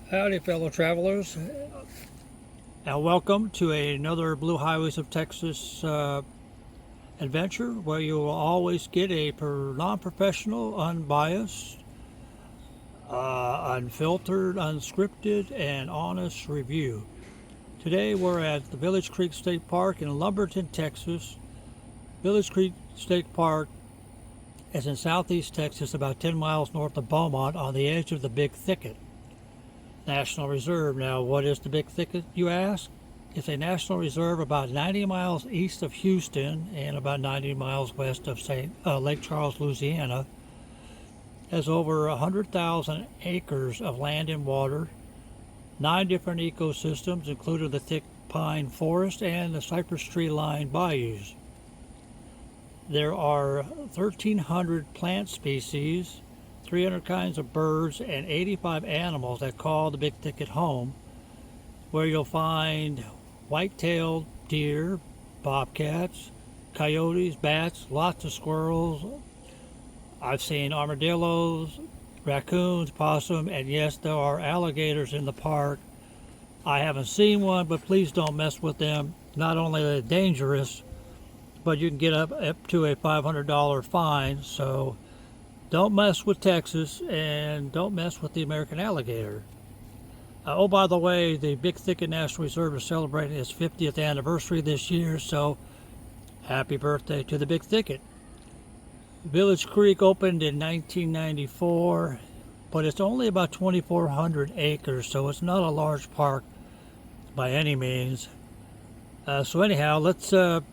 Howdy, fellow travelers, and welcome to another Blue Highways of Texas adventure where you will always get a non-professional, unbiased, unfiltered, unscripted, and honest review. Today we're at the Village Creek State Park in Lumberton, Texas. Village Creek State Park is in southeast Texas, about 10 miles north of Beaumont, on the edge of the Big Thicket National Reserve. Now, what is the Big Thicket, you ask? It's a national reserve about 90 miles east of Houston and about 90 miles west of Lake Charles, Louisiana. It has over 100,000 acres of land and water, 9 different ecosystems, including the thick pine forest and the cypress tree-lined bayous. There are 1,300 plant species, 300 kinds of birds, and 85 animals that call the Big Thicket home, where you'll find white-tailed deer, bobcats, coyotes, bats, lots of squirrels. I've seen armadillos, raccoons, possum, and yes, there are alligators in the park. I haven't seen one, but please don't mess with them. Not only are they dangerous, but you can get up to a $500 fine, so don't mess with Texas and don't mess with the American alligator. Oh, by the way, the Big Thicket National Reserve is celebrating its 50th anniversary this year, so happy birthday to the Big Thicket. Village Creek opened in 1994, but it's only about 2,400 acres, so it's not a large park by any means. So anyhow, let's go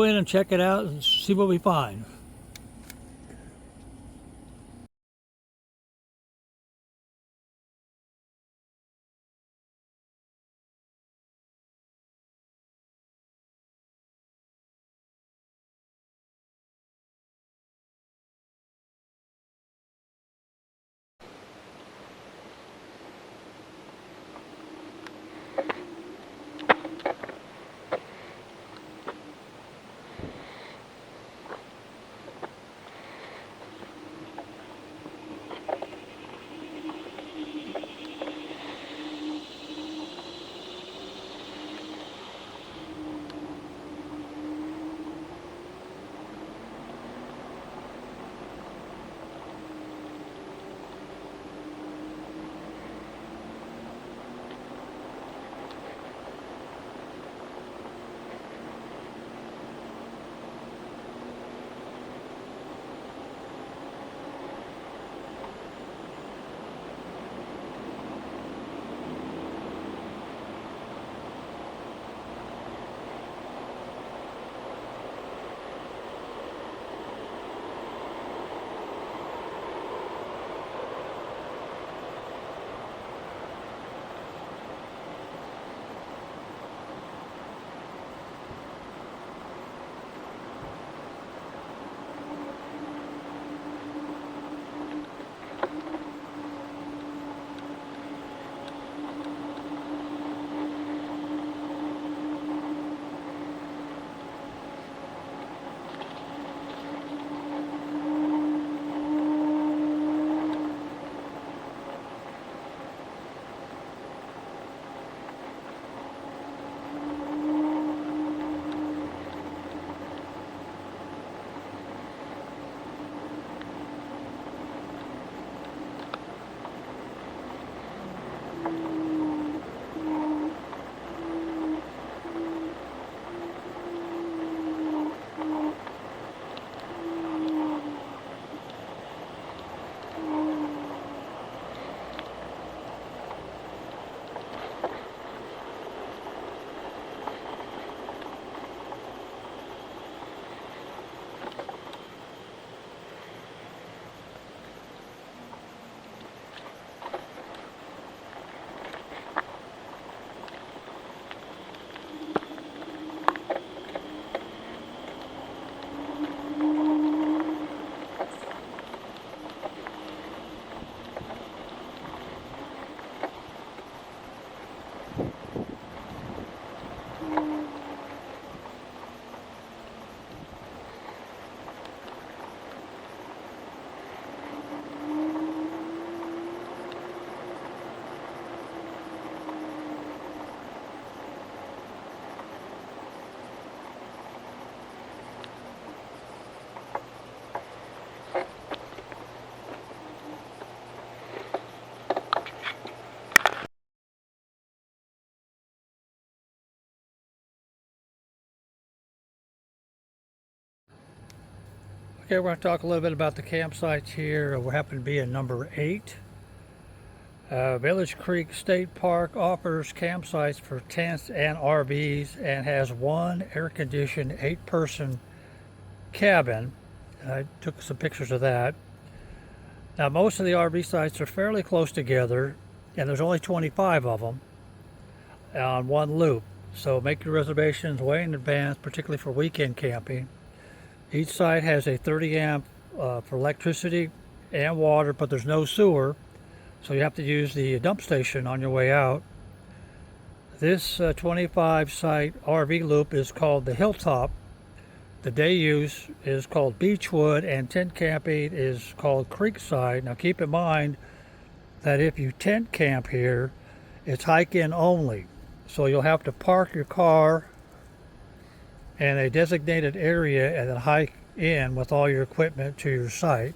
in and check it out and see what we find. Okay, we're going to talk a little bit about the campsites here. We happen to be in number 8. Village Creek State Park offers campsites for tents and RVs and has one air-conditioned 8-person cabin. I took some pictures of that. Now, most of the RV sites are fairly close together, and there's only 25 of them on one loop. So make your reservations way in advance, particularly for weekend camping. Each site has a 30 amp for electricity and water, but there's no sewer, so you have to use the dump station on your way out. This 25 site RV loop is called the Hilltop. The day use is called Beechwood, and tent camping is called Creekside. Now keep in mind that if you tent camp here, it's hike-in only. So you'll have to park your car in a designated area and then hike in with all your equipment to your site.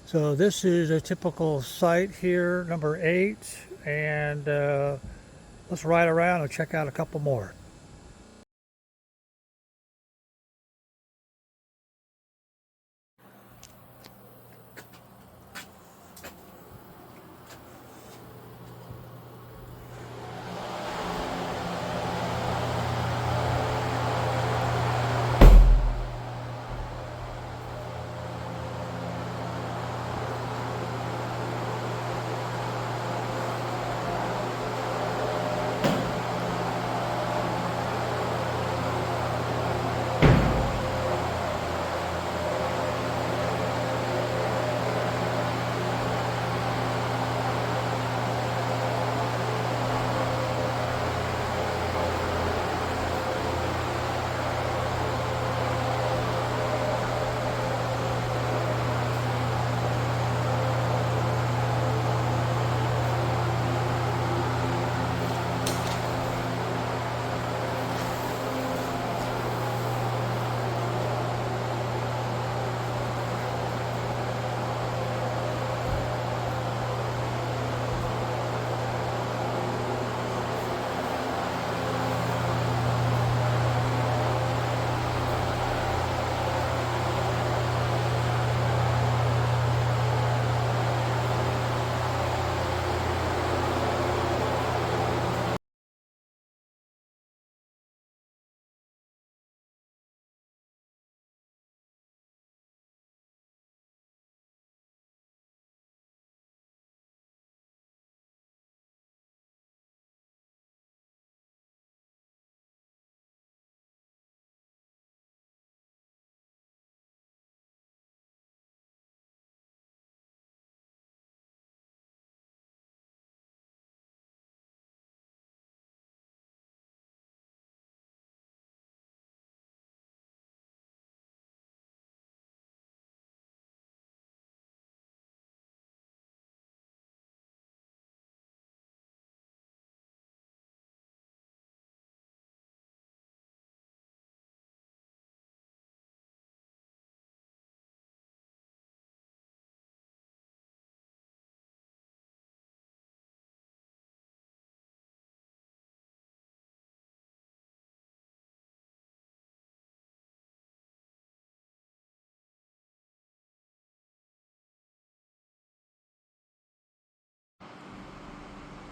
So this is a typical site here, number 8, and let's ride around and check out a couple more.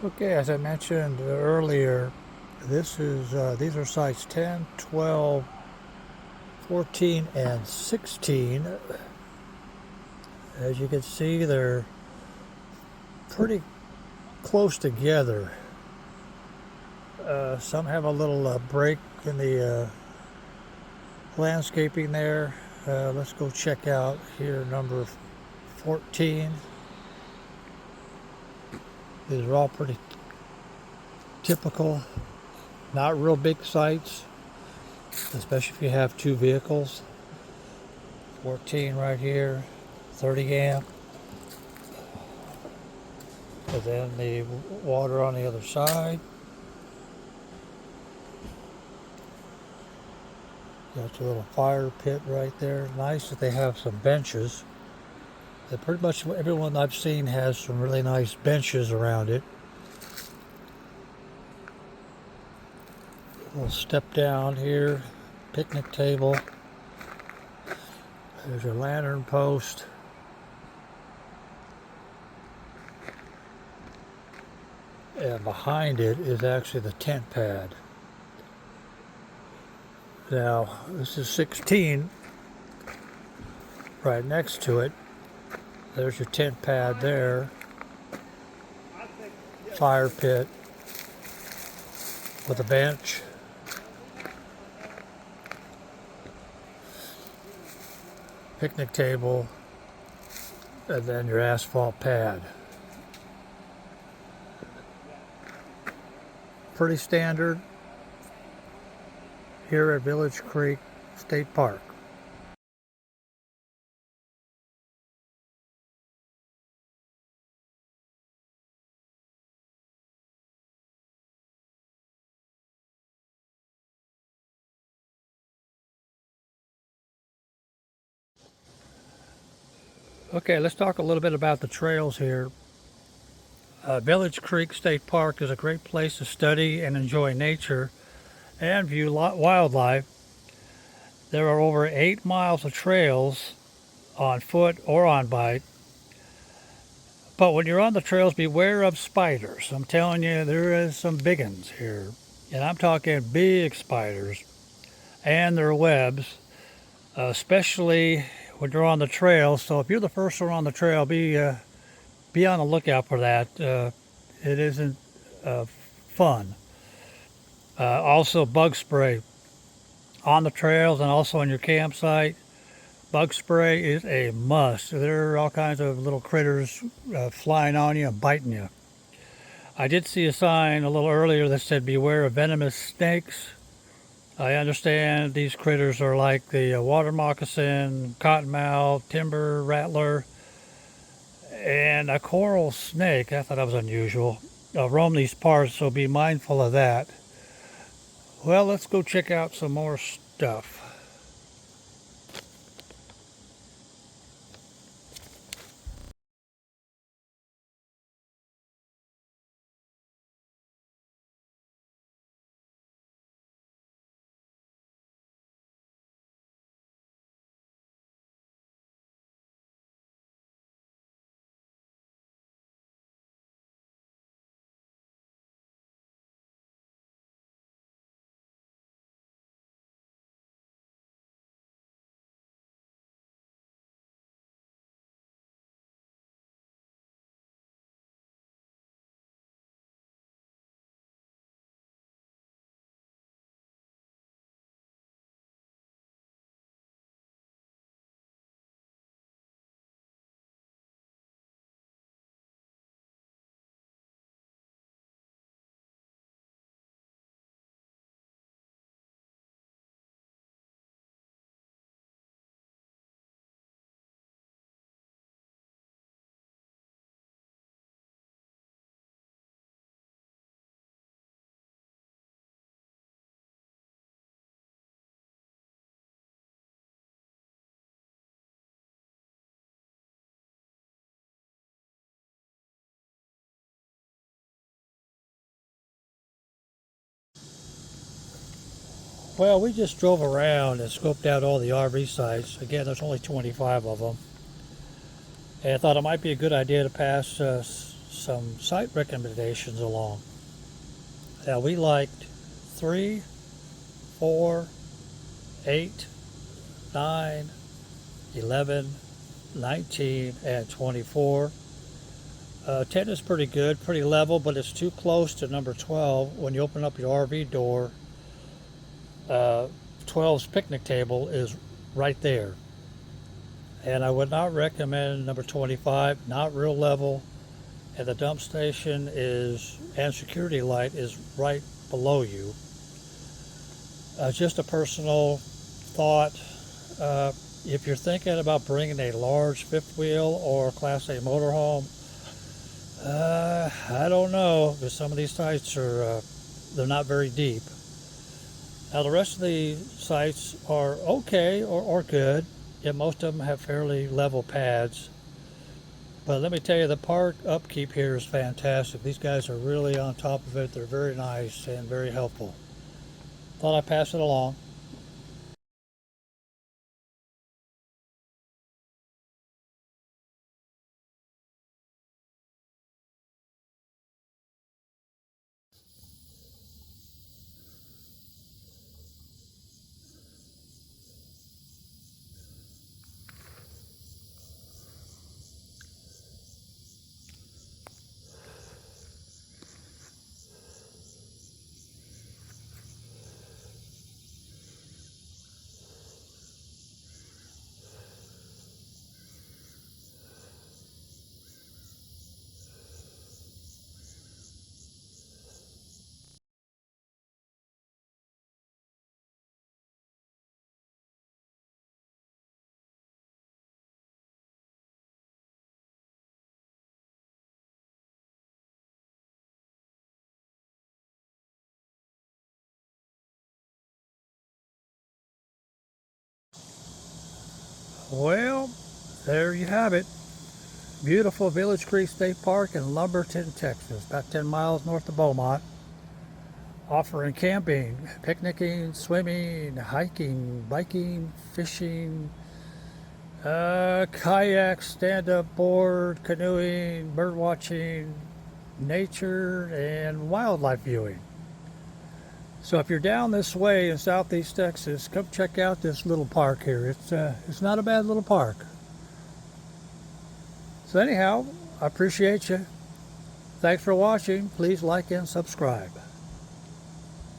Okay, as I mentioned earlier, these are sites 10, 12, 14, and 16. As you can see, they're pretty close together. Some have a little break in the landscaping there. Let's go check out here number 14. These are all pretty typical, not real big sites, especially if you have 2 vehicles. 14 right here, 30 amp. And then the water on the other side. Got a little fire pit right there. Nice that they have some benches. Pretty much everyone I've seen has some really nice benches around it. A little step down here, picnic table. There's a lantern post. And behind it is actually the tent pad. Now, this is 16. Right next to it, there's your tent pad there. Fire pit with a bench. Picnic table. And then your asphalt pad. Pretty standard here at Village Creek State Park. Okay, let's talk a little bit about the trails here. Village Creek State Park is a great place to study and enjoy nature and view wildlife. There are over 8 miles of trails on foot or on bike. But when you're on the trails, beware of spiders. I'm telling you, there is some big ones here. And I'm talking big spiders and their webs, especially when you're on the trail. So if you're the first one on the trail, be on the lookout for that. It isn't fun. Also, bug spray on the trails and also on your campsite. Bug spray is a must. There are all kinds of little critters flying on you and biting you. I did see a sign a little earlier that said beware of venomous snakes. I understand these critters are like the water moccasin, cottonmouth, timber rattler, and a coral snake. I thought that was unusual. Roam these parts, so be mindful of that. Well, let's go check out some more stuff. Well, we just drove around and scoped out all the RV sites. Again, there's only 25 of them. And I thought it might be a good idea to pass some site recommendations along. Now, we liked 3, 4, 8, 9, 11, 19, and 24. 10 is pretty good, pretty level, but it's too close to number 12. When you open up your RV door, 12's picnic table is right there. And I would not recommend number 25, not real level. And the dump station and security light is right below you. Just a personal thought. If you're thinking about bringing a large fifth wheel or Class A motorhome, I don't know, because some of these sites they're not very deep. Now the rest of the sites are okay or good. Yeah, most of them have fairly level pads. But let me tell you, the park upkeep here is fantastic. These guys are really on top of it. They're very nice and very helpful. Thought I'd pass it along. Well, there you have it. Beautiful Village Creek State Park in Lumberton, Texas, about 10 miles north of Beaumont, offering camping, picnicking, swimming, hiking, biking, fishing, kayak, stand-up board, canoeing, bird watching, nature, and wildlife viewing. So if you're down this way in southeast Texas, come check out this little park here. It's not a bad little park. So anyhow, I appreciate you. Thanks for watching. Please like and subscribe.